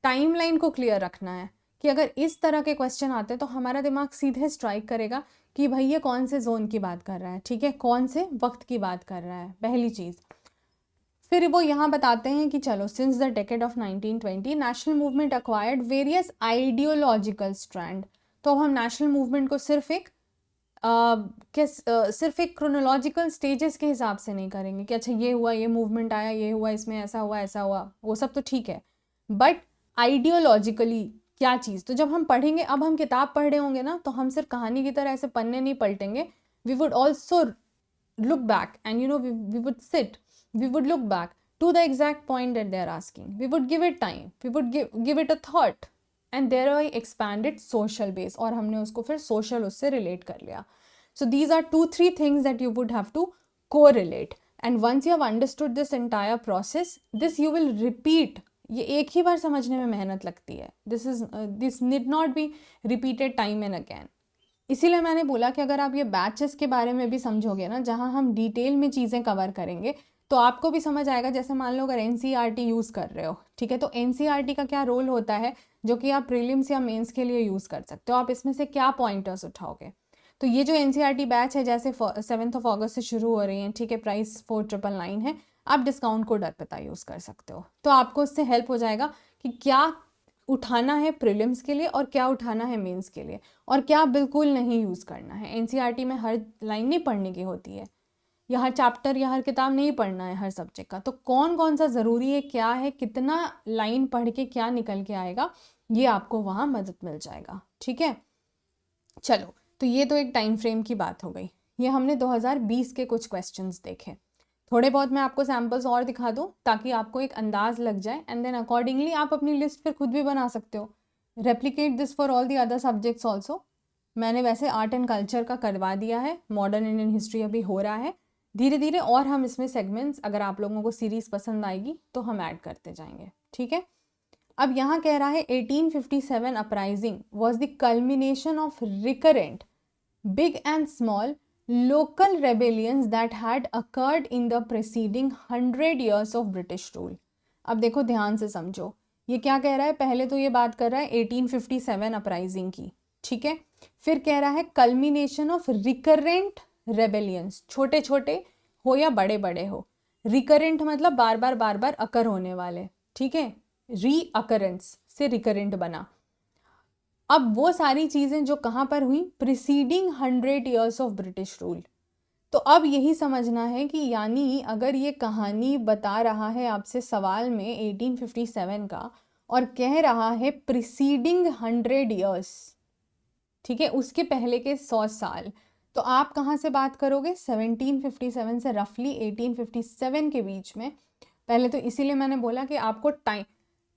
टाइमलाइन को क्लियर रखना है कि अगर इस तरह के क्वेश्चन आते हैं तो हमारा दिमाग सीधे स्ट्राइक करेगा कि भाई ये कौन से जोन की बात कर रहा है, ठीक है, कौन से वक्त की बात कर रहा है, पहली चीज़। फिर वो यहाँ बताते हैं कि चलो since the decade of 1920 national movement acquired various ideological strand. तो अब हम नेशनल मूवमेंट को सिर्फ एक क्रोनोलॉजिकल स्टेजेस के हिसाब से नहीं करेंगे कि अच्छा ये हुआ, ये मूवमेंट आया, ये हुआ, इसमें ऐसा हुआ, ऐसा हुआ, वो सब तो ठीक है, बट आइडियोलॉजिकली क्या चीज़। तो जब हम पढ़ेंगे, अब हम किताब पढ़ रहे होंगे ना, तो हम सिर्फ कहानी की तरह ऐसे पन्ने नहीं पलटेंगे, we would also look back and we would sit, we would look back to the exact point that they are asking, we would give it time, we would give it a thought and thereby expand its social base, और हमने उसको फिर social उससे relate कर लिया। So these are 2-3 things that you would have to correlate, and once you have understood this entire process, this you will repeat। ये एक ही बार समझने में मेहनत लगती है, this need not be repeated time and again। इसीलिए मैंने बोला कि अगर आप ये बैचेस के बारे में भी समझोगे ना, जहाँ हम डिटेल में चीज़ें कवर करेंगे, तो आपको भी समझ आएगा। जैसे मान लो अगर एनसीईआरटी यूज़ कर रहे हो, ठीक है, तो एनसीईआरटी का क्या रोल होता है जो कि आप प्रीलिम्स या मेंस के लिए यूज़ कर सकते हो, आप इसमें से क्या पॉइंटर्स उठाओगे। तो ये जो एनसीईआरटी बैच है, जैसे 7 अगस्त से शुरू हो रही है, ठीक है, प्राइस 4999 है, आप डिस्काउंट कोड अर्पिता यूज़ कर सकते हो। तो आपको इससे हेल्प हो जाएगा कि क्या उठाना है प्रीलिम्स के लिए और क्या उठाना है मेंस के लिए, और क्या बिल्कुल नहीं यूज़ करना है। एनसीईआरटी में हर लाइन नहीं पढ़ने की होती है, या हर चैप्टर या हर किताब नहीं पढ़ना है हर सब्जेक्ट का। तो कौन कौन सा ज़रूरी है, क्या है, कितना लाइन पढ़ के क्या निकल के आएगा, ये आपको वहाँ मदद मिल जाएगा, ठीक है। चलो, तो ये तो एक टाइम फ्रेम की बात हो गई। ये हमने 2020 के कुछ क्वेश्चंस देखे। थोड़े बहुत मैं आपको सैम्पल्स और दिखा दूँ ताकि आपको एक अंदाज़ लग जाए, एंड देन अकॉर्डिंगली आप अपनी लिस्ट फिर खुद भी बना सकते हो। Replicate this for all the other subjects also. मैंने वैसे आर्ट एंड कल्चर का करवा दिया है, मॉडर्न इंडियन हिस्ट्री अभी हो रहा है धीरे धीरे, और हम इसमें सेगमेंट्स, अगर आप लोगों को सीरीज़ पसंद आएगी तो हम ऐड करते जाएंगे, ठीक है। अब यहाँ कह रहा है 1857 uprising was the culmination of recurrent big and small local rebellions that had occurred in the preceding 100 years of British rule। अब देखो ध्यान से समझो, ये क्या कह रहा है। पहले तो ये बात कर रहा है 1857 अपराइजिंग की, ठीक है। फिर कह रहा है कल्मिनेशन ऑफ रिकरेंट रेबेलियंस, छोटे छोटे हो या बड़े बड़े हो। रिकरेंट मतलब बार बार अकर होने वाले, ठीक है, री अकरेंस से रिकरेंट बना। अब वो सारी चीज़ें जो कहाँ पर हुई, preceding 100 years of British rule. तो अब यही समझना है कि यानी अगर ये कहानी बता रहा है आपसे सवाल में 1857 का, और कह रहा है प्रिसीडिंग 100 ईयर्स, ठीक है, उसके पहले के 100 साल, तो आप कहाँ से बात करोगे, 1757 से रफली 1857 के बीच में। पहले तो इसीलिए मैंने बोला कि आपको टाइम,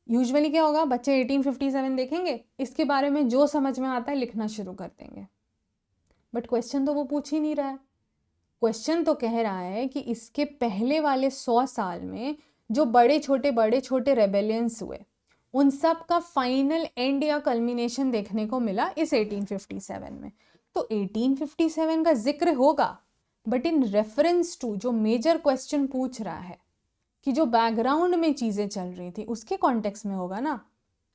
यूजुअली क्या होगा, बच्चे 1857 देखेंगे, इसके बारे में जो समझ में आता है लिखना शुरू कर देंगे, बट क्वेश्चन तो वो पूछ ही नहीं रहा है। क्वेश्चन तो कह रहा है कि इसके पहले वाले 100 साल में जो बड़े छोटे रेबेलियंस हुए, उन सब का फाइनल एंड या कल्मिनेशन देखने को मिला इस 1857 में। तो 1857 का जिक्र होगा, बट इन रेफरेंस टू जो मेजर क्वेश्चन पूछ रहा है, कि जो बैकग्राउंड में चीज़ें चल रही थी उसके कॉन्टेक्स्ट में होगा ना,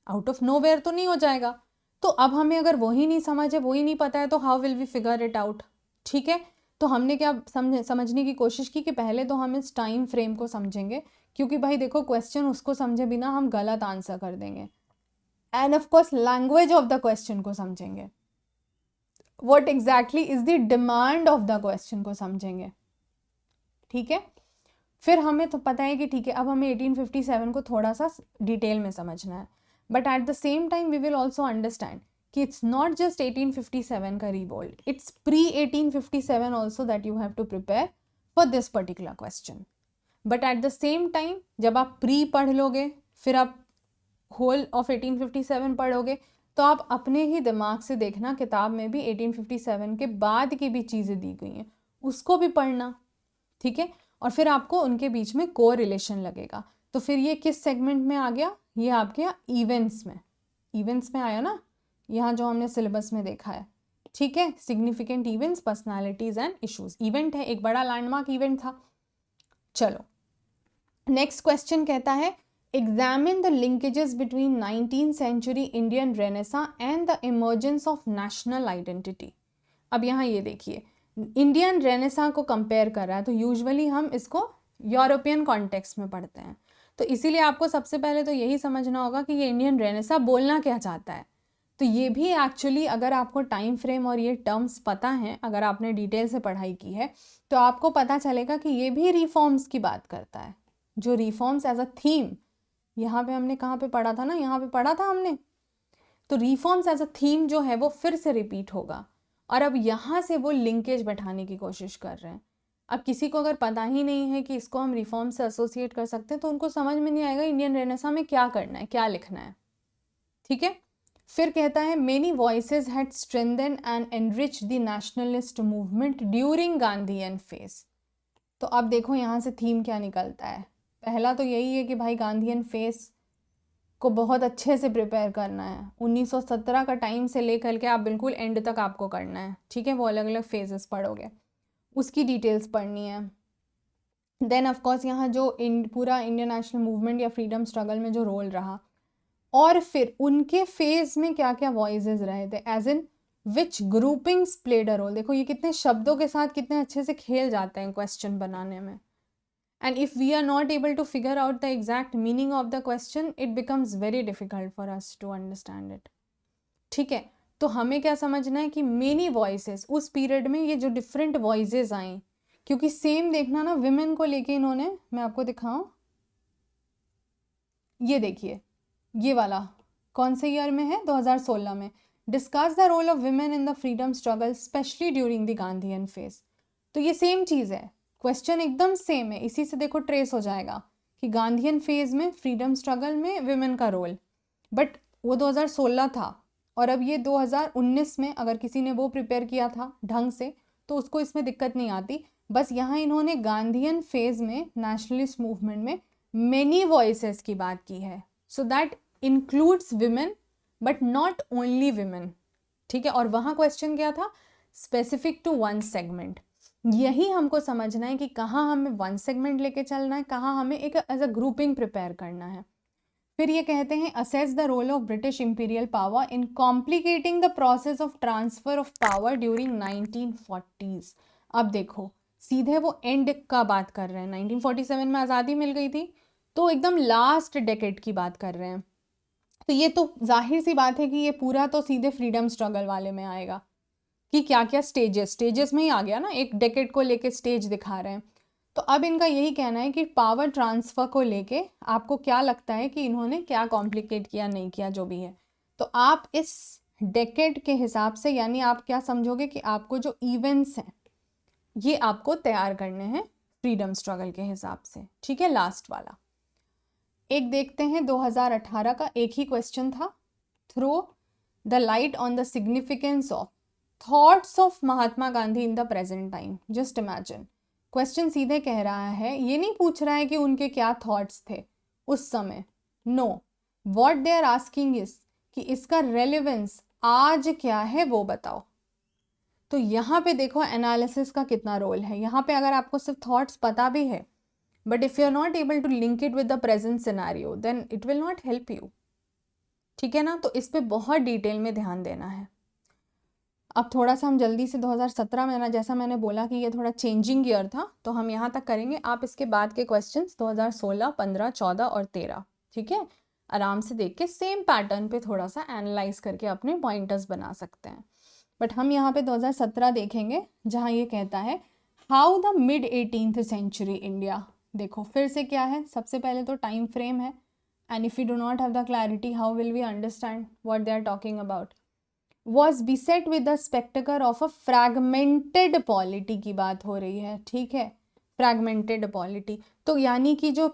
आउट ऑफ नोवेयर तो नहीं हो जाएगा। तो अब हमें अगर वही नहीं समझ है, वही नहीं पता है, तो how will we figure it out, ठीक है। तो हमने क्या समझने की कोशिश की कि पहले तो हम इस टाइम फ्रेम को समझेंगे, क्योंकि भाई देखो क्वेश्चन उसको समझे बिना हम गलत आंसर कर देंगे, end of course language of the question को समझेंगे, what exactly is the demand of the question को समझेंगे, ठीक है। फिर हमें तो पता है कि ठीक है, अब हमें 1857 को थोड़ा सा डिटेल में समझना है, but at the same time we will also understand कि इट्स नॉट जस्ट 1857 का revolt, it's pre 1857 also that you have to prepare for this particular question. But at the same time जब आप pre पढ़ लोगे, फिर आप whole of 1857 पढ़ोगे, तो आप अपने ही दिमाग से देखना, किताब में भी 1857 के बाद की भी चीज़ें दी गई हैं, उसको भी पढ़ना, ठीक है। और फिर आपको उनके बीच में को रिलेशन लगेगा। तो फिर ये किस सेगमेंट में आ गया, ये आपके यहाँ इवेंट्स में आया ना, यहाँ जो हमने सिलेबस में देखा है, ठीक है। Significant events, personalities and issues, event है, एक बड़ा लैंडमार्क इवेंट था। चलो नेक्स्ट क्वेश्चन कहता है examine the linkages between 19th century Indian renaissance and the emergence of national identity. अब यहाँ ये देखिए, इंडियन रेनेसां को कंपेयर कर रहा है, तो यूजुअली हम इसको यूरोपियन कॉन्टेक्स्ट में पढ़ते हैं। तो इसीलिए आपको सबसे पहले तो यही समझना होगा कि ये इंडियन रेनेसां बोलना क्या चाहता है। तो ये भी एक्चुअली अगर आपको टाइम फ्रेम और ये टर्म्स पता हैं, अगर आपने डिटेल से पढ़ाई की है, तो आपको पता चलेगा कि ये भी रिफॉर्म्स की बात करता है। जो रिफॉर्म्स एज अ थीम, यहाँ पे हमने कहाँ पे पढ़ा था ना, यहाँ पे पढ़ा था हमने, तो रिफॉर्म्स एज अ थीम जो है वो फिर से रिपीट होगा। और अब यहाँ से वो लिंकेज बैठाने की कोशिश कर रहे हैं। अब किसी को अगर पता ही नहीं है कि इसको हम रिफॉर्म से एसोसिएट कर सकते हैं, तो उनको समझ में नहीं आएगा इंडियन रेनेसां में क्या करना है, क्या लिखना है। ठीक है, फिर कहता है many voices had strengthen and enrich the nationalist movement during Gandhian phase. तो अब देखो यहाँ से थीम क्या निकलता है। पहला तो यही है कि भाई गांधीयन फेज को बहुत अच्छे से प्रिपेयर करना है। 1917 का टाइम से लेकर के आप बिल्कुल एंड तक आपको करना है। ठीक है, वो अलग अलग फेजेस पढ़ोगे, उसकी डिटेल्स पढ़नी है। देन ऑफकोर्स यहाँ जो पूरा इंडियन नेशनल मूवमेंट या फ्रीडम स्ट्रगल में जो रोल रहा, और फिर उनके फेज में क्या क्या वॉइसेस रहे थे, as in which groupings played a role. देखो ये कितने शब्दों के साथ कितने अच्छे से खेल जाते हैं क्वेश्चन बनाने में। And if we are not able to figure out the exact meaning of the question, it becomes very difficult for us to understand it. ठीक है, तो हमें क्या समझना है कि many voices, उस पीरियड में ये जो डिफरेंट वॉइसेस आए, क्योंकि सेम देखना ना विमेन को लेके इन्होंने, मैं आपको दिखाऊं, ये देखिए, ये वाला कौन से ईयर में है, 2016 में, discuss the role of women in the freedom struggle especially during the Gandhian phase. तो ये सेम चीज़ है, क्वेश्चन एकदम सेम है, इसी से देखो ट्रेस हो जाएगा कि गांधीयन फेज में फ्रीडम स्ट्रगल में विमेन का रोल, बट वो 2016 था, और अब ये 2019 में अगर किसी ने वो प्रिपेयर किया था ढंग से तो उसको इसमें दिक्कत नहीं आती। बस यहाँ इन्होंने गांधीयन फेज में नेशनलिस्ट मूवमेंट में मेनी वॉइसेस की बात की है, so that includes women but not only women. ठीक है, और वहाँ क्वेश्चन क्या था, स्पेसिफिक टू वन सेगमेंट। यही हमको समझना है कि कहाँ हमें वन सेगमेंट लेके चलना है, कहाँ हमें एक एज अ ग्रुपिंग प्रिपेयर करना है। फिर ये कहते हैं assess the role of British imperial power in complicating the process of transfer of power during 1940s। अब देखो सीधे वो एंड का बात कर रहे हैं, 1947 में आज़ादी मिल गई थी, तो एकदम लास्ट डेकेड की बात कर रहे हैं। तो ये तो जाहिर सी बात है कि ये पूरा तो सीधे फ्रीडम स्ट्रगल वाले में आएगा कि क्या क्या स्टेजेस में ही आ गया ना, एक डेकेड को लेके स्टेज दिखा रहे हैं। तो अब इनका यही कहना है कि पावर ट्रांसफ़र को लेके आपको क्या लगता है कि इन्होंने क्या कॉम्प्लिकेट किया, नहीं किया, जो भी है। तो आप इस डेकेड के हिसाब से, यानी आप क्या समझोगे कि आपको जो इवेंट्स हैं ये आपको तैयार करने हैं फ्रीडम स्ट्रगल के हिसाब से। ठीक है, लास्ट वाला एक देखते हैं, 2018 का एक ही क्वेश्चन था, throw the light on the significance of thoughts of Mahatma Gandhi in the present time. Just imagine, question सीधे कह रहा है, ये नहीं पूछ रहा है कि उनके क्या थॉट्स थे उस समय, no, what they are asking is कि इसका रेलेवेंस आज क्या है वो बताओ। तो यहाँ पे देखो एनालिसिस का कितना रोल है। यहाँ पे अगर आपको सिर्फ थॉट्स पता भी है, but if you are not able to link it with the present scenario, then it will not help you. ठीक है ना, तो इस पे बहुत डिटेल में ध्यान देना है। अब थोड़ा सा हम जल्दी से 2017 में ना, जैसा मैंने बोला कि ये थोड़ा चेंजिंग ईयर था, तो हम यहाँ तक करेंगे। आप इसके बाद के क्वेश्चंस 2016, 15, 14 और 13, ठीक है, आराम से देख के सेम पैटर्न पे थोड़ा सा एनालाइज करके अपने पॉइंटर्स बना सकते हैं। बट हम यहाँ पे 2017 देखेंगे, जहाँ ये कहता है how the mid 18th century India. देखो फिर से क्या है, सबसे पहले तो टाइम फ्रेम है, and if you do not have the clarity how will we understand what they are talking about. was beset with the spectacle of a fragmented polity की बात हो रही है। ठीक है, fragmented polity, तो यानी कि जो,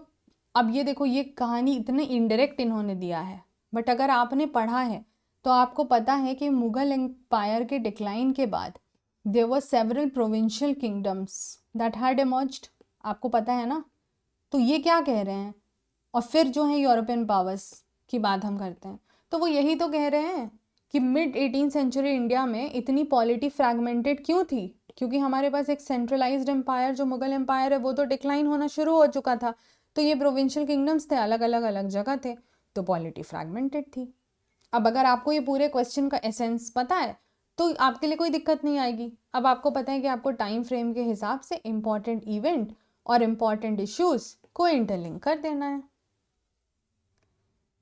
अब ये देखो ये कहानी इतने इनडायरेक्ट इन्होंने दिया है, बट अगर आपने पढ़ा है तो आपको पता है कि मुगल एम्पायर के डिक्लाइन के बाद there were several provincial kingdoms that had emerged, आपको पता है ना। तो ये क्या कह रहे हैं, और फिर जो है यूरोपियन पावर्स की बात हम करते हैं, तो वो यही तो कह रहे हैं कि मिड 18th सेंचुरी इंडिया में इतनी पॉलिटी फ्रैगमेंटेड क्यों थी, क्योंकि हमारे पास एक सेंट्रलाइज्ड एम्पायर जो मुगल एम्पायर है वो तो डिक्लाइन होना शुरू हो चुका था, तो ये प्रोविंशियल किंगडम्स थे, अलग अलग अलग जगह थे, तो पॉलिटी फ्रैगमेंटेड थी। अब अगर आपको ये पूरे क्वेश्चन का एसेंस पता है तो आपके लिए कोई दिक्कत नहीं आएगी। अब आपको पता है कि आपको टाइम फ्रेम के हिसाब से इम्पॉर्टेंट इवेंट और इम्पॉर्टेंट इश्यूज को इंटरलिंक कर देना है।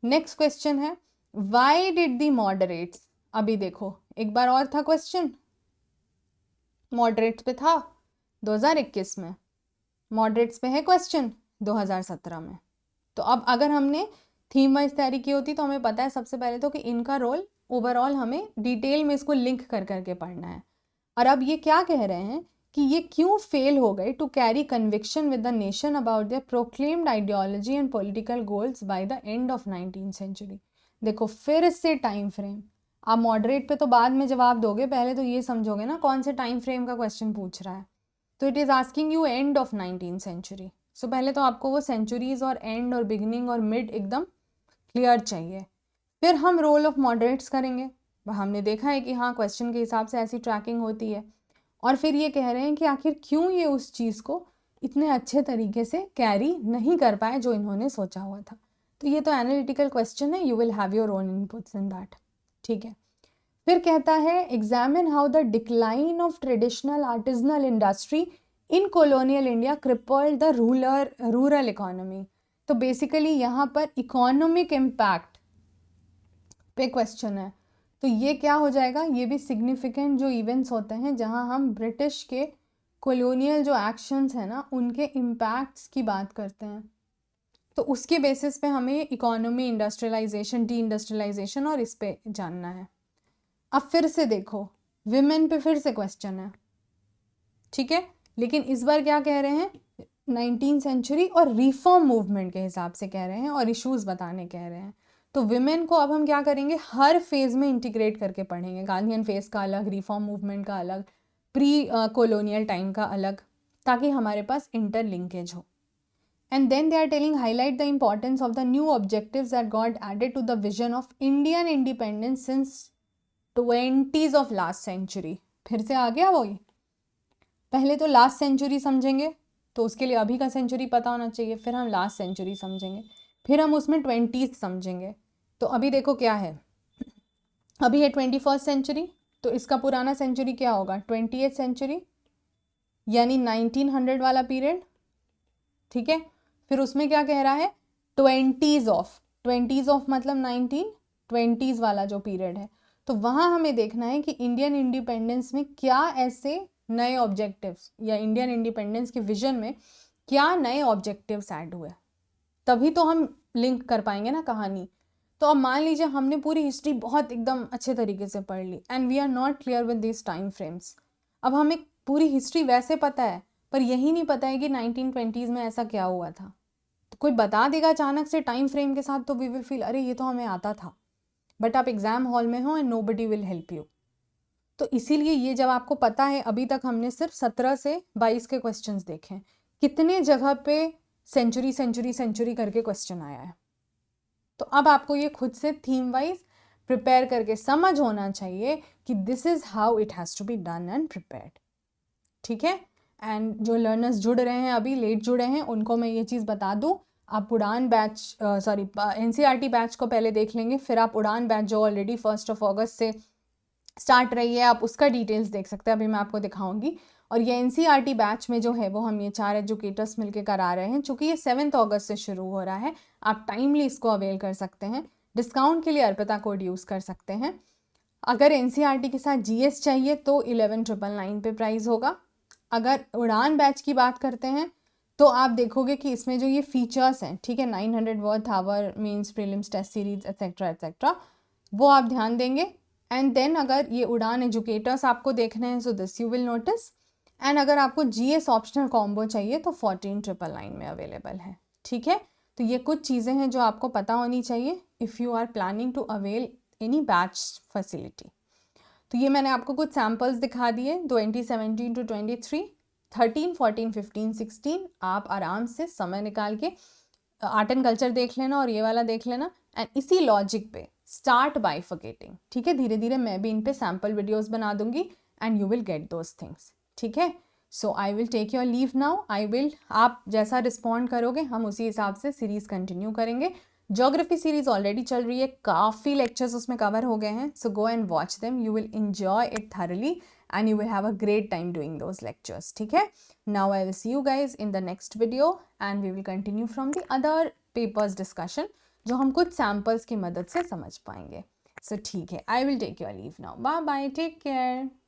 नेक्स्ट क्वेश्चन है व्हाई डिड द मॉडरेट्स, अभी देखो एक बार और था क्वेश्चन, मॉडरेट्स पे था 2021 में, मॉडरेट्स पे है क्वेश्चन 2017 में। तो अब अगर हमने थीम वाइज तैयारी की होती तो हमें पता है सबसे पहले तो कि इनका रोल ओवरऑल हमें डिटेल में इसको लिंक कर करके पढ़ना है। और अब ये क्या कह रहे हैं कि ये क्यों फेल हो गए to carry conviction with the nation about their proclaimed ideology and political goals by the end of 19th century. देखो फिर से टाइम फ्रेम, आप मॉडरेट पे तो बाद में जवाब दोगे, पहले तो ये समझोगे ना कौन से टाइम फ्रेम का क्वेश्चन पूछ रहा है। तो it is asking you end of 19th century. So पहले तो आपको वो सेंचुरीज और एंड और बिगनिंग और मिड एकदम क्लियर चाहिए। फिर हम रोल ऑफ मॉडरेट्स करेंगे, हमने देखा है कि हाँ क्वेश्चन के हिसाब से ऐसी ट्रैकिंग होती है। और फिर ये कह रहे हैं कि आखिर क्यों ये उस चीज़ को इतने अच्छे तरीके से कैरी नहीं कर पाए जो इन्होंने सोचा हुआ था। तो ये तो एनालिटिकल क्वेश्चन है, you will have your own inputs in that. ठीक है, फिर कहता है examine how the decline of traditional artisanal industry in colonial India crippled the rural economy. तो बेसिकली यहाँ पर इकोनॉमिक इम्पैक्ट पे क्वेश्चन है। तो ये क्या हो जाएगा, ये भी सिग्निफिकेंट जो इवेंट्स होते हैं जहाँ हम ब्रिटिश के कॉलोनियल जो एक्शंस हैं ना उनके इम्पैक्ट्स की बात करते हैं। तो उसके बेसिस पे हमें इकोनॉमी, इंडस्ट्रियलाइजेशन, डी इंडस्ट्रियलाइजेशन और इस पे जानना है। अब फिर से देखो विमेन पे फिर से क्वेश्चन है, ठीक है, लेकिन इस बार क्या कह रहे हैं 19th सेंचुरी और रिफॉर्म मूवमेंट के हिसाब से कह रहे हैं और इश्यूज बताने कह रहे हैं। तो विमेन को अब हम क्या करेंगे, हर फेज में इंटीग्रेट करके पढ़ेंगे। गांधीयन फेज का अलग, रिफॉर्म मूवमेंट का अलग, प्री कॉलोनियल टाइम का अलग, ताकि हमारे पास इंटरलिंकेज हो। And then they are telling highlight the importance of the new objectives that got added to the vision of Indian independence since 20s of last century। फिर से आ गया वही, पहले तो लास्ट सेंचुरी समझेंगे तो उसके लिए अभी का सेंचुरी पता होना चाहिए, फिर हम लास्ट सेंचुरी समझेंगे, फिर हम उसमें 20s समझेंगे। तो अभी देखो क्या है, अभी है 21st सेंचुरी, तो इसका पुराना सेंचुरी क्या होगा 20th सेंचुरी, यानी 1900 वाला पीरियड। ठीक है, फिर उसमें क्या कह रहा है 20s ऑफ मतलब 1920s वाला जो पीरियड है। तो वहाँ हमें देखना है कि इंडियन इंडिपेंडेंस में क्या ऐसे नए ऑब्जेक्टिव्स या इंडियन इंडिपेंडेंस के विजन में क्या नए ऑब्जेक्टिव्स ऐड हुए, तभी तो हम लिंक कर पाएंगे ना कहानी। तो अब मान लीजिए हमने पूरी हिस्ट्री बहुत एकदम अच्छे तरीके से पढ़ ली and we are not clear with this time frames. अब हमें पूरी हिस्ट्री वैसे पता है पर यही नहीं पता है कि 1920s में ऐसा क्या हुआ था। तो कोई बता देगा अचानक से टाइम फ्रेम के साथ तो वी विल फील अरे ये तो हमें आता था, बट आप एग्जाम हॉल में हो and nobody will help you. तो इसीलिए ये जब आपको पता है, अभी तक हमने सिर्फ 17 से 22 के क्वेश्चंस देखे, कितने जगह पे सेंचुरी सेंचुरी सेंचुरी करके क्वेश्चन आया है। तो अब आपको ये खुद से थीम वाइज प्रिपेयर करके समझ होना चाहिए कि this is how it has to be done and prepared. ठीक है, एंड जो लर्नर्स जुड़ रहे हैं अभी लेट जुड़े हैं उनको मैं ये चीज़ बता दूँ, आप उड़ान बैच NCERT बैच को पहले देख लेंगे, फिर आप उड़ान बैच जो ऑलरेडी 1 अगस्त से स्टार्ट रही है आप उसका डिटेल्स देख सकते हैं, अभी मैं आपको दिखाऊंगी। और ये NCERT बैच में जो है वो हम ये 4 एजुकेटर्स मिलके करा रहे हैं, चूँकि ये 7 अगस्त से शुरू हो रहा है, आप टाइमली इसको अवेल कर सकते हैं। डिस्काउंट के लिए अर्पिता कोड यूज़ कर सकते हैं। अगर NCERT के साथ GS चाहिए तो 11,999 पे प्राइस होगा। अगर उड़ान बैच की बात करते हैं तो आप देखोगे कि इसमें जो ये फीचर्स हैं, ठीक है, 900 worth hour, mains, prelims, test series etcetera etcetera, वो आप ध्यान देंगे। एंड देन अगर ये उड़ान एजुकेटर्स आपको देखने हैं so this you will notice. And अगर आपको GS ऑप्शनल कॉम्बो चाहिए तो 14,999 में अवेलेबल है। ठीक है, तो ये कुछ चीज़ें हैं जो आपको पता होनी चाहिए if you are planning to avail any batch facility. तो ये मैंने आपको कुछ सैम्पल्स दिखा दिए 2017 to 23, 13, 14, 15, 16 आप आराम से समय निकाल के आर्ट एंड कल्चर देख लेना और ये वाला देख लेना एंड इसी लॉजिक पे स्टार्ट बाइफर्केटिंग। ठीक है, धीरे धीरे मैं भी इन पे सैम्पल वीडियोस बना दूंगी and you will get those things. ठीक है, so I will take your leave now. आप जैसा रिस्पॉन्ड करोगे हम उसी हिसाब से सीरीज़ कंटिन्यू करेंगे। ज्योग्राफी सीरीज ऑलरेडी चल रही है, काफ़ी लेक्चर्स उसमें कवर हो गए हैं, so go and watch them, you will enjoy it thoroughly and you will have a great time doing those lectures. ठीक है, now I will see you guys in the next video and we will continue from the other papers discussion जो हम कुछ samples की मदद से समझ पाएंगे. So ठीक है, I will take your leave now. Bye bye, take care.